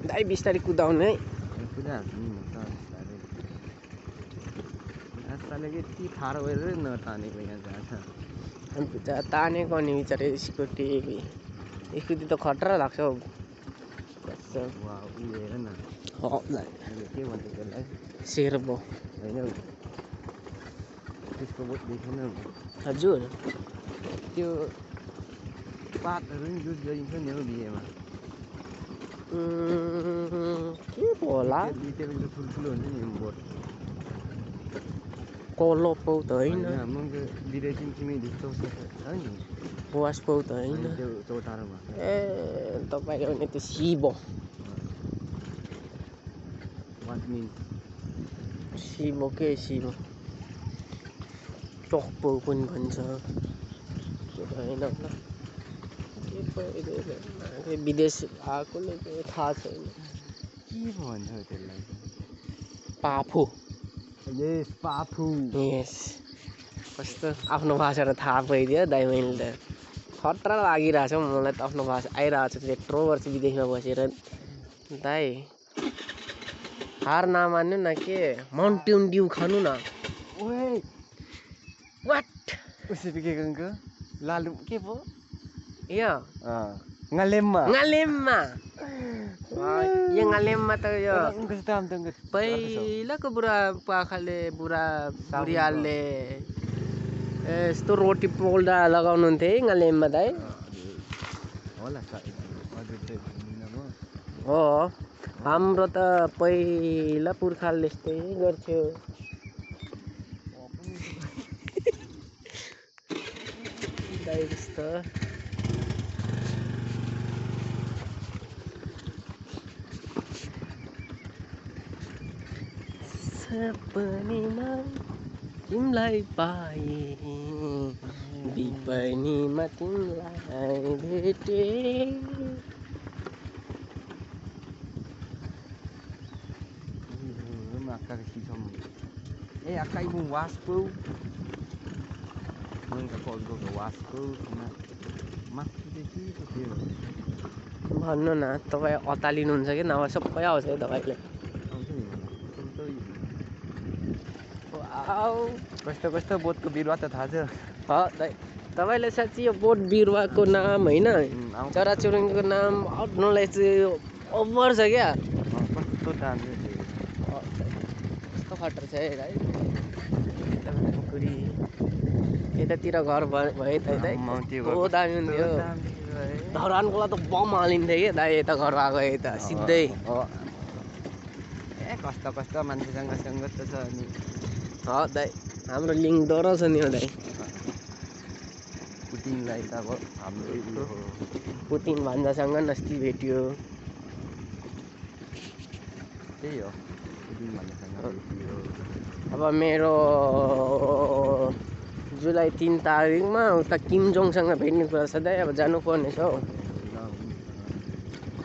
दाइ बिस्तारै कुदाउने है। कुदाइहाल्छु नि म त बिस्तारै। आजकल यति ठाडो गरेर नतानेको यहाँ जान्छ। अन्त तानेको अनि बिचारै स्कुटी त खतरा लाग्छ हौ। वा उ हेर न के भन्छ त्यसलाई शेर्पो होइन त्यसको बोट देखेन हजुर त्यो पातहरू नि युज गरिन्छ नि हौ बिहेमा के पो होला लिटरली ठुल्ठुलो हुन्छ नि बोट कोलो पाउ त होइन बिरे चिमचिमी ढिक्चो छ नि वास पाउ त होइन त्यो चौतारोमा ए तपाईँले भने त्यो सिबो वाट मिन सिबो के सिबो टक्पो पनि भन्छ के भएन होला के विदेश आएकोले थाहा छैन के भन्छ त्यसलाई पाफो यस पाफु यस कस्तो आफ्नो भाषा र थाहा पाइदियो दाइ मैले त खतरा लागिरहेछ मलाई त आफ्नो भाषा आइरहेको छ त्यत्रो वर्ष विदेशमा बसेर दाइ हार नमान्नु न के माउन्टेन ड्यू खानु न ओए वाट उसले के गङ्को लालु के पो यो ngaleemma यो ngaleemma त यो कस्तो पहिलाको बुढाले यस्तो रोटी पोल्दा लगाउनुहुन्थ्यो है ngaleemma दाइ होला हो हाम्रो त पहिला पुर्खाले यस्तै गर्थ्यो दाइ जस्तो सपनीमा तिमलाई पाए विपनीमा तिमलाई भेटे Akka ibu waspo nggak kok waspo भन्नु न तपाईँ अतालिनुहुन्छ कि नभए सबै आउँछ है तपाईँले कस्तो कस्तो बोटको बिरुवा त थाहा छ तपाईँले साँच्ची यो बोट बिरुवाको नाम होइन चराचुरुङ्गीको नाम नलेज चाहिँ ओभर छ क्या कस्तो दाम कस्तो खटर छ है यतातिर घर भए त कस्तो दामी हुन्थ्यो धरानकोलाई त बम हालिन्थ्यो कि दाइ यता घर भएको यता सिधै कस्तो कस्तो मान्छेसँग सङ्गत छ अनि दाइ हाम्रो लिङ्क डर छ नि हो दाइ पुटिनलाई त अब हाम्रो पुटिन भान्जासँग अस्ति भेट्यो त्यही हो पुटिन भान्जासँग भेट्यो अब मेरो जुलाई 3 तारिकमा उता किम जोङसँग भेट्ने कुरा छ दाइ अब जानुपर्ने छ हौ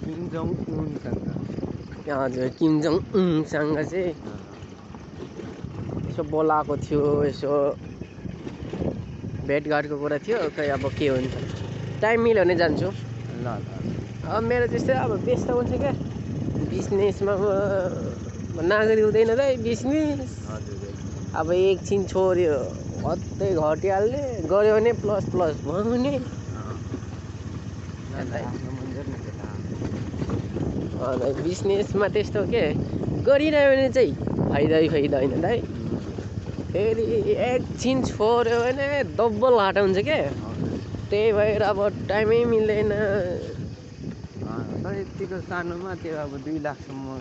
किम जोङ उनसँग हजुर किम जोङ उनसँग चाहिँ यसो बोलाएको थियो यसो भेटघाटको कुरा थियो खै अब के हुन्छ टाइम मिल्यो भने जान्छु ल अब मेरो त्यस्तै अब व्यस्त हुन्छ क्या बिजनेसमा नागरी हुँदैन दाइ बिजनेस अब एकछिन छोड्यो अझै घटिहाल्ने गऱ्यो भने प्लस भने बिजनेसमा त्यस्तो के गरिरह्यो भने चाहिँ फाइदा होइन दाइ फेरि एकछिन छोड्यो भने डबल घाटा हुन्छ क्या त्यही भएर अब टाइमै मिल्दैन यतिको सानोमा त्यो अब 2 लाखसम्म